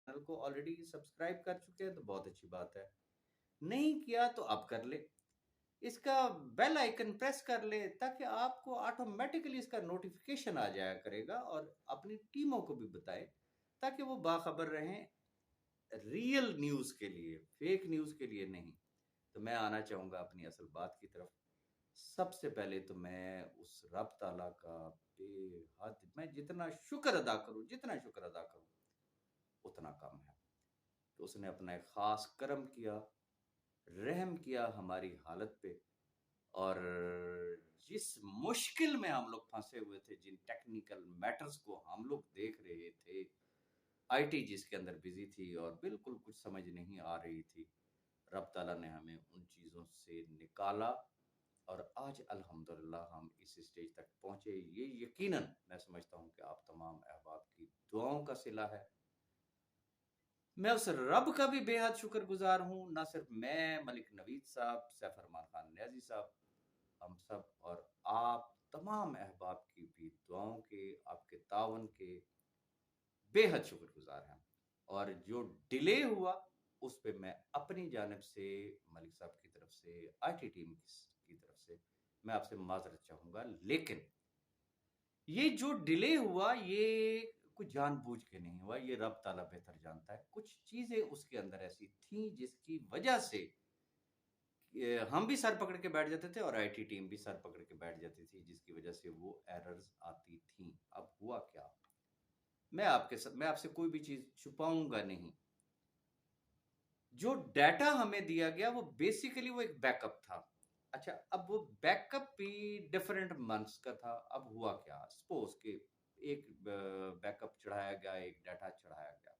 Channel को already subscribe कर चुके हैं तो बहुत अच्छी बात है, नहीं किया तो अब कर ले, इसका बेल आइकन प्रेस कर ले ताकि आपको ऑटोमेटिकली इसका नोटिफिकेशन आ जाया करेगा, और अपनी टीमों को भी बताएं ताकि वो बाखबर रहें रियल न्यूज़ के लिए, फेक न्यूज़ के लिए नहीं। तो मैं आना चाहूँगा अपनी असल बात की तरफ। सबसे पहले तो मैं उस रब ताला का बेहद, मैं जितना शुक्र अदा करूँ, जितना शुक्र अदा करूँ उतना कम है कि उसने अपना एक ख़ास करम किया, रहम किया हमारी हालत पे। और जिस मुश्किल में हम लोग फंसे हुए थे, जिन टेक्निकल मैटर्स को हम लोग देख रहे थे, आईटी जिसके अंदर बिजी थी और बिल्कुल कुछ समझ नहीं आ रही थी, रब ताला ने हमें उन चीज़ों से निकाला और आज अल्हम्दुलिल्लाह हम इस स्टेज तक पहुंचे। ये यकीनन मैं समझता हूं कि आप तमाम अहबाब की दुआओं का सिला है। मैं उस रब का भी बेहद शुक्रगुजार हूँ, ना सिर्फ मैं, मलिक नवीद साहब, सैफ अरमान खान न्याजी साहब, हम सब और आप तमाम अहबाब की भी दुआओं के, आपके तावन के बेहद शुक्रगुजार हैं। और जो डिले हुआ उस पे मैं अपनी जानिब से, मलिक साहब की तरफ से, आईटी टीम की तरफ से मैं आपसे माजरत चाहूँगा। लेकिन ये जो डिले हुआ ये कुछ जानबूझ के नहीं हुआ, ये रब ताला बेहतर जानता है। कुछ चीज़ें उसके अंदर ऐसी थी जिसकी वजह से हम भी सर पकड़ के बैठ जाते थे और आईटी टीम भी सर पकड़ के बैठ जाती थी, जिसकी वजह से वो एरर्स आती थी। अब हुआ क्या? मैं आपसे कोई भी चीज़ छुपाऊँगा नहीं। जो डाटा हमें दिया गया वो बेसिकली वो एक बैकअप था। अच्छा, अब वो बैकअप भी डिफरेंट मंथ्स का था। अब हुआ क्या? सपोज कि एक बैकअप चढ़ाया गया, एक डाटा चढ़ाया गया।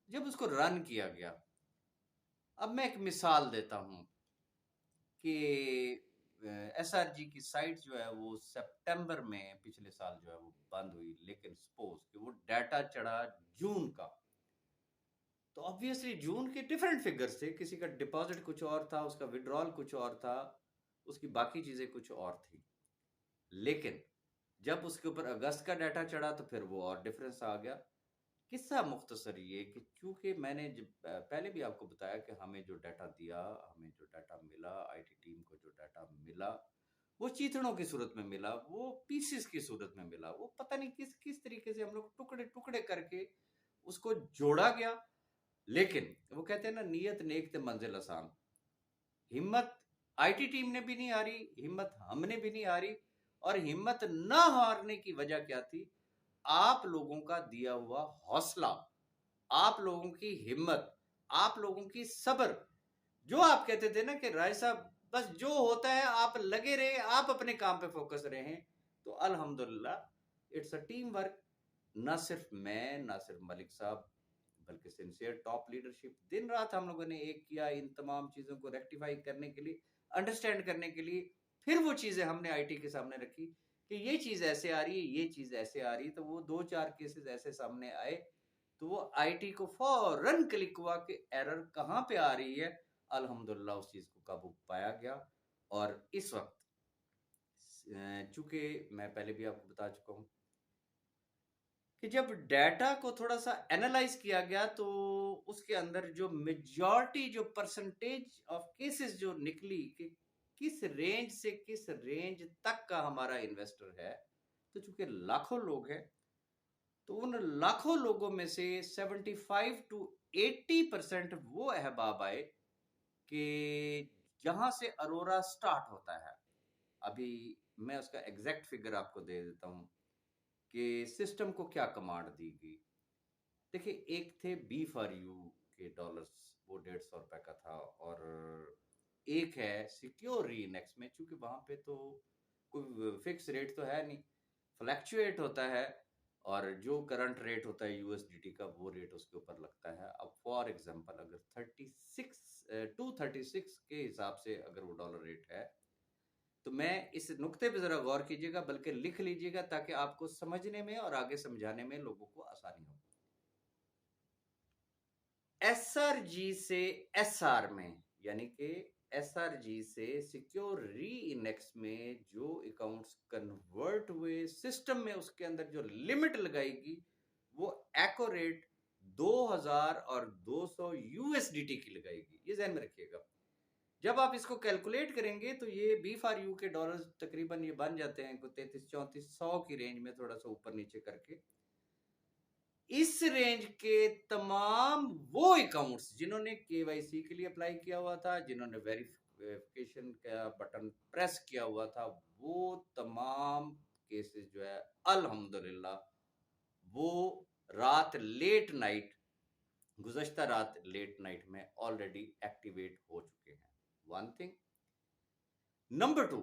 जब उसको रन किया गया, अब मैं एक मिसाल देता हूँ कि एसआरजी की साइट जो है वो सितंबर में पिछले साल जो है वो बंद हुई, लेकिन सपोज कि वो डाटा चढ़ा जून का, तो ऑब्वियसली जून के डिफरेंट फिगर्स थे। किसी का डिपॉजिट कुछ और था, उसका विड्रॉल कुछ और था, उसकी बाकी चीजें कुछ और थी। लेकिन जब उसके ऊपर अगस्त का डाटा चढ़ा तो फिर वो और डिफरेंस आ गया। किस्सा मुख्तसर ये कि चूंकि मैंने जब पहले भी आपको बताया कि हमें जो डाटा दिया, हमें जो डाटा मिला, आईटी टीम को जो डाटा मिला, वो चीथड़ों की सूरत में मिला, वो पीसेस की सूरत में मिला, वो पता नहीं किस किस तरीके से हम लोग टुकड़े टुकड़े करके उसको जोड़ा गया। लेकिन वो कहते हैं ना, नीयत नेक ते मंजिल आसान। हिम्मत आईटी टीम ने भी नहीं हारी, हिम्मत हमने भी नहीं हारी। और हिम्मत ना हारने की वजह क्या थी? आप लोगों का दिया हुआ हौसला, आप लोगों की हिम्मत, आप लोगों की सब्र। जो आप कहते थे ना कि राय साहब बस जो होता है आप लगे रहे, आप अपने काम पे फोकस रहे, तो अल्हम्दुलिल्लाह इट्स अ टीम वर्क। ना सिर्फ मैं, ना सिर्फ मलिक साहब, बल्कि सिंसियर टॉप लीडरशिप, दिन रात हम लोगों ने एक किया इन तमाम चीज़ों को रेक्टिफाई करने के लिए, अंडरस्टैंड करने के लिए। फिर वो चीज़ें हमने आईटी के सामने रखी कि ये चीज़ ऐसे आ रही है, ये चीज़ ऐसे आ रही है, तो वो दो चार केसेस ऐसे सामने आए तो वो आईटी को फौरन क्लिक हुआ कि एरर कहाँ पे आ रही है। अल्हम्दुलिल्लाह उस चीज़ को काबू पाया गया। और इस वक्त चूंकि मैं पहले भी आपको बता चुका हूँ कि जब डाटा को थोड़ा सा एनालाइज किया गया तो उसके अंदर जो मेजॉरिटी, जो परसेंटेज ऑफ केसेस जो निकली कि किस रेंज से किस रेंज तक का हमारा इन्वेस्टर है, तो चूंकि लाखों लोग हैं, तो उन लाखों लोगों में से 75 to 80% वो अहबाब आए कि जहां से अरोरा स्टार्ट होता है। अभी मैं उसका एग्जैक्ट फिगर आपको दे देता हूं कि सिस्टम को क्या कमांड दी गई। देखिए, एक थे बी फॉर यू के डॉलर्स, वो 150 रुपए का था। और एक है सिक्योर रीनेक्स में, चूंकि वहां पे तो कोई फिक्स रेट तो है नहीं, फ्लैक्चुएट होता है, और जो करंट रेट होता है यूएसडीटी का वो रेट उसके ऊपर लगता है। अब फॉर एग्जांपल अगर 236 के हिसाब से अगर वो डॉलर रेट है, तो मैं इस नुक्ते पे जरा गौर कीजिएगा, बल्कि लिख लीजिएगा ताकि आपको समझने में और आगे समझाने में लोगों को आसानी हो। एसआरजी से एसआर में, यानी कि एसआरजी से सिक्योर री इंडेक्स में जो अकाउंट्स कन्वर्ट हुए सिस्टम में, उसके अंदर जो लिमिट लगाएगी वो एक्यूरेट 2200 यूएसडीटी की लगाएगी, ये ध्यान में रखिएगा। जब आप इसको कैलकुलेट करेंगे तो ये बी फॉर यू के डॉलर्स तकरीबन ये बन जाते हैं 33-3400 की रेंज में, थोड़ा सा ऊपर नीचे करके। इस रेंज के तमाम वो अकाउंट्स जिन्होंने केवाईसी के लिए अप्लाई किया हुआ था, जिन्होंने वेरिफिकेशन का बटन प्रेस किया हुआ था, वो तमाम केसेस जो है अल्हम्दुलिल्लाह वो रात लेट नाइट, गुज़श्ता रात लेट नाइट में ऑलरेडी एक्टिवेट हो चुके हैं। One thing. नंबर टू,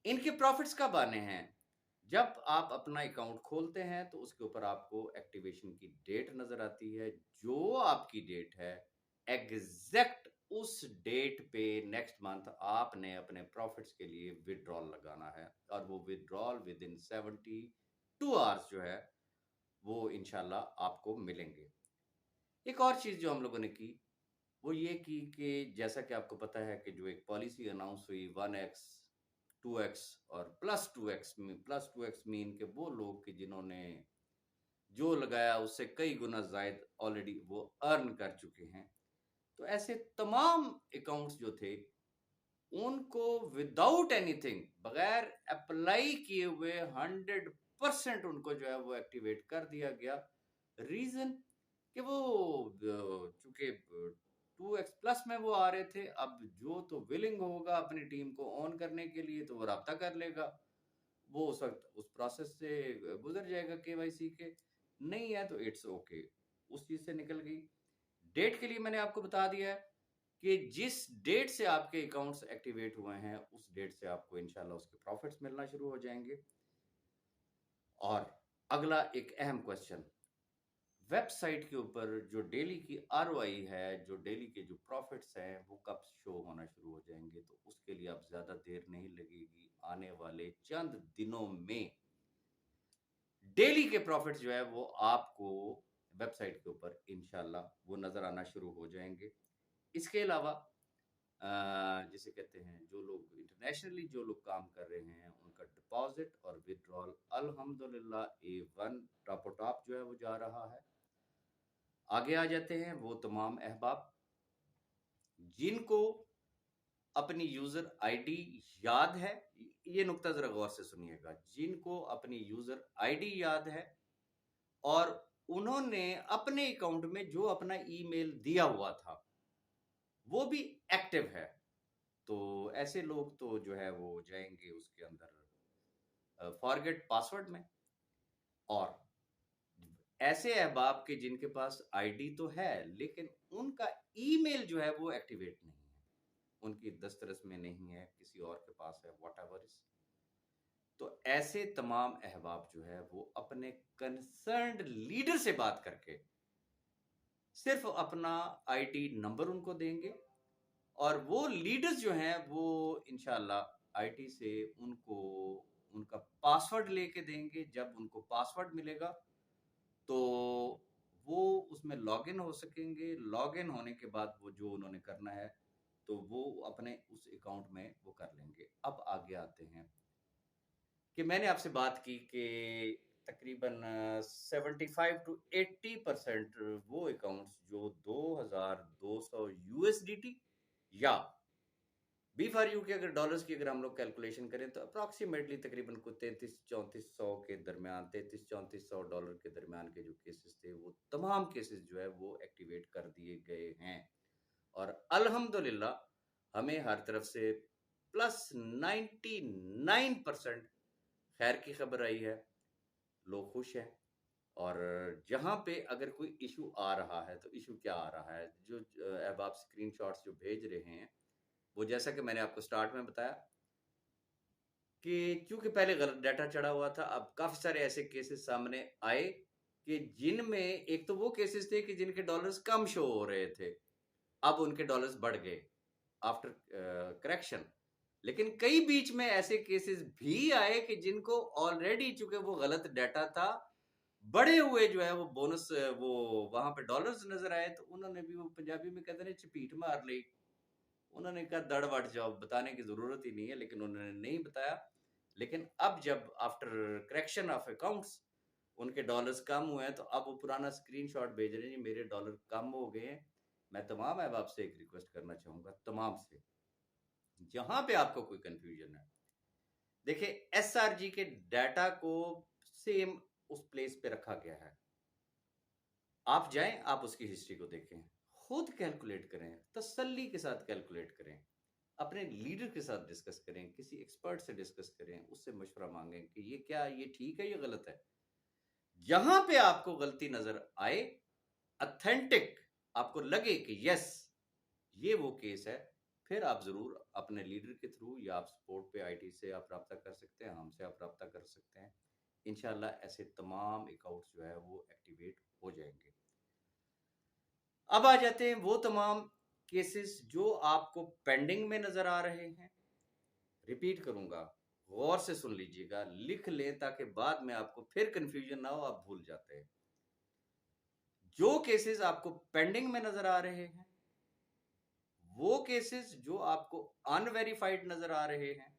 इनके प्रॉफिट्स कब आने हैं? जब आप अपना अकाउंट खोलते हैं तो उसके ऊपर आपको एक्टिवेशन की डेट नजर आती है। जो आपकी डेट है, एग्जैक्ट उस डेट पे नेक्स्ट मंथ आपने अपने प्रॉफिट्स के लिए विड्रॉल लगाना है, और वो विड्रॉल विद इन 72 आवर्स जो है वो इंशाल्लाह आपको मिलेंगे। एक और चीज जो हम लोगों ने की वो ये की कि जैसा कि आपको पता है कि जो एक पॉलिसी अनाउंस हुई 1x 2x और +2x मीन के वो लोग कि जिन्होंने जो लगाया उससे कई गुना ज्यादा ऑलरेडी वो अर्न कर चुके हैं। तो ऐसे तमाम अकाउंट्स जो थे उनको विदाउट एनीथिंग, बगैर अप्लाई किए हुए 100% उनको जो है वो एक्टिवेट कर दिया गया। रीजन कि वो चूंकि 2x प्लस में वो आ रहे थे, अब जो तो विलिंग होगा अपनी टीम को ऑन करने के लिए तो वो राब्ता कर लेगा, वो उस वक्त उस प्रोसेस से गुजर जाएगा केवाईसी के। नहीं है तो इट्स ओके, उस चीज से निकल गई। डेट के लिए मैंने आपको बता दिया है कि जिस डेट से आपके अकाउंट्स एक्टिवेट हुए हैं उस डेट से आपको इंशाल्लाह उसके प्रॉफिट्स मिलना शुरू हो जाएंगे। और अगला एक अहम क्वेश्चन, वेबसाइट के ऊपर जो डेली की आरओआई है, जो डेली के जो प्रॉफिट्स हैं वो कब शो होना शुरू हो जाएंगे? तो उसके लिए अब ज्यादा देर नहीं लगेगी, आने वाले चंद दिनों में डेली के प्रॉफिट्स जो है वो आपको वेबसाइट के ऊपर इंशाल्लाह वो नजर आना शुरू हो जाएंगे। इसके अलावा जिसे कहते हैं, जो लोग इंटरनेशनली जो लोग काम कर रहे हैं उनका डिपॉजिट और विड्रॉल अल्हम्दुलिल्लाह A1 टॉप जो है वो जा रहा है। आगे आ जाते हैं वो तमाम अहबाब जिनको अपनी यूजर आईडी याद है। ये नुक्ता जरा गौर से सुनिएगा, जिनको अपनी यूजर आईडी याद है और उन्होंने अपने अकाउंट में जो अपना ईमेल दिया हुआ था वो भी एक्टिव है, तो ऐसे लोग तो जो है वो जाएंगे उसके अंदर फॉरगेट पासवर्ड में। और ऐसे अहबाब के जिनके पास आईडी तो है लेकिन उनका ईमेल जो है वो एक्टिवेट नहीं है, उनकी दस्तरस में नहीं है, किसी और के पास है, व्हाटएवर इज, तो ऐसे तमाम अहबाब जो है वो अपने कंसर्न्ड लीडर से बात करके सिर्फ अपना आईडी नंबर उनको देंगे और वो लीडर्स जो हैं वो इंशाल्लाह आईटी से उनको उनका पासवर्ड लेके देंगे। जब उनको पासवर्ड मिलेगा तो वो उसमें लॉगिन हो सकेंगे। लॉगिन होने के बाद वो जो उन्होंने करना है तो वो अपने उस अकाउंट में वो कर लेंगे। अब आगे आते हैं कि मैंने आपसे बात की कि तकरीबन 75 to 80% वो अकाउंट्स जो 2200 यूएसडीटी या बी फॉर यू के अगर डॉलर्स की अगर हम लोग कैलकुलेशन करें तो अप्रॉक्सीमेटली तकरीबन को 33-3400 के दरमियान, 33-3400 डॉलर के दरमियान के जो केसेस थे वो तमाम केसेस जो है वो एक्टिवेट कर दिए गए हैं। और अल्हम्दुलिल्लाह हमें हर तरफ से +99% खैर की खबर आई है, लोग खुश हैं। और जहां पे अगर कोई इशू आ रहा है तो इशू क्या आ रहा है, जो अब आप स्क्रीनशॉट्स जो भेज रहे हैं वो जैसा कि मैंने आपको स्टार्ट में बताया कि क्योंकि पहले गलत डाटा चढ़ा हुआ था, अब काफी सारे ऐसे केसेस सामने आए कि जिनमें एक तो वो केसेस थे कि जिनके डॉलर्स कम शो हो रहे थे, अब उनके डॉलर्स बढ़ गए आफ्टर करेक्शन। लेकिन कई बीच में ऐसे केसेस भी आए कि जिनको ऑलरेडी, चूंकि वो गलत डाटा था, बड़े हुए जो है वो बोनस वो वहां पे डॉलर्स नजर आए, तो उन्होंने भी, वो पंजाबी में कहते हैं चपीट मार ली, उन्होंने कहा दड़ बढ़ जाओ, बताने की जरूरत ही नहीं है, लेकिन उन्होंने नहीं बताया। लेकिन अब जब आफ्टर करेक्शन ऑफ अकाउंट्स उनके डॉलर्स कम हुए हैं, तो अब वो पुराना स्क्रीनशॉट भेज रहे हैं, जी मेरे डॉलर कम हो गए हैं। मैं तमाम अहबाब से एक रिक्वेस्ट करना चाहूंगा, तमाम से, जहां पे आपको कोई कंफ्यूजन है, देखिए एसआरजी के डाटा को सेम उस प्लेस पे रखा गया है। आप जाएं, आप उसकी हिस्ट्री को देखें, खुद कैलकुलेट करें, तसल्ली के साथ कैलकुलेट करें, अपने लीडर के साथ डिस्कस करें, किसी एक्सपर्ट से डिस्कस करें, उससे मशवरा मांगें कि ये क्या, ये ठीक है, ये गलत है। जहां पे आपको गलती नजर आए, ऑथेंटिक आपको लगे कि यस ये वो केस है, फिर आप जरूर अपने लीडर के थ्रू या आप सपोर्ट पे आईटी से आप रब्ता कर सकते हैं, हमसे आप रब्ता कर सकते हैं। इंशाल्लाह ऐसे तमाम अकाउंट्स जो है वो एक्टिवेट हो जाएंगे। अब आ जाते हैं वो तमाम केसेस जो आपको पेंडिंग में नजर आ रहे हैं। रिपीट करूंगा, गौर से सुन लीजिएगा, लिख लें ताकि बाद में आपको फिर कंफ्यूजन ना हो, आप भूल जाते हैं। जो केसेस आपको पेंडिंग में नजर आ रहे हैं, वो केसेस जो आपको अनवेरिफाइड नजर आ रहे हैं,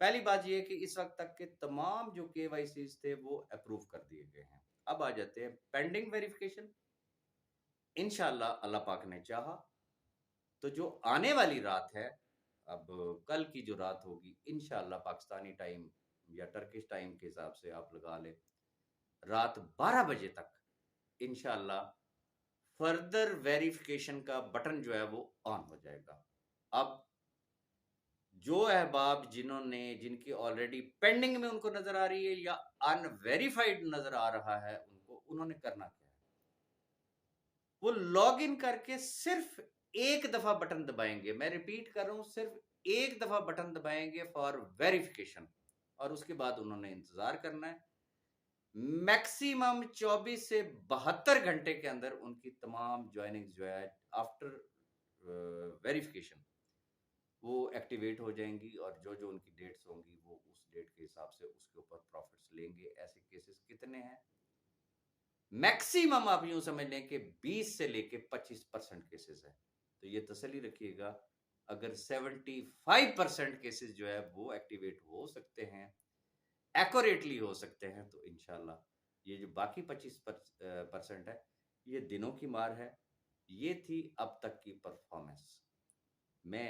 पहली बात यह है कि इस वक्त तक के तमाम जो केवाईसीज थे वो अप्रूव कर दिए गए हैं। अब आ जाते हैं पेंडिंग वेरिफिकेशन। इंशाल्लाह अल्लाह पाक ने चाहा तो जो आने वाली रात है, अब कल की जो रात होगी, इंशाल्लाह पाकिस्तानी टाइम या टर्किश टाइम के हिसाब से आप लगा ले, रात 12 बजे तक इंशाल्लाह फर्दर वेरिफिकेशन का बटन जो है वो ऑन हो जाएगा। अब जो अहबाब जिनकी ऑलरेडी पेंडिंग में उनको नजर आ रही है या अनवेरिफाइड नजर आ रहा है उनको, उन्होंने करना क्या है, वो लॉग इन करके सिर्फ एक दफा बटन दबाएंगे। मैं रिपीट कर रहा हूं, सिर्फ एक दफा बटन दबाएंगे फॉर वेरिफिकेशन, और उसके बाद उन्होंने इंतजार करना है। मैक्सिमम 24 से 72 घंटे के अंदर उनकी तमाम ज्वाइनिंग जो है आफ्टर वेरिफिकेशन वो एक्टिवेट हो जाएंगी, और जो जो उनकी डेट्स होंगी वो उस डेट के हिसाब से उसके ऊपर प्रॉफिट्स लेंगे। ऐसे केसेस कितने हैं? मैक्सिमम आप यूं समझ लें कि 20 से लेके 25% केसेस है। तो ये तसल्ली रखिएगा, अगर 75% केसेस जो है वो एक्टिवेट हो सकते हैं, एक्यूरेटली हो सकते हैं, तो इंशाल्लाह ये जो बाकी 25% है, ये दिनों की मार है। ये थी अब तक की परफॉर्मेंस। मैं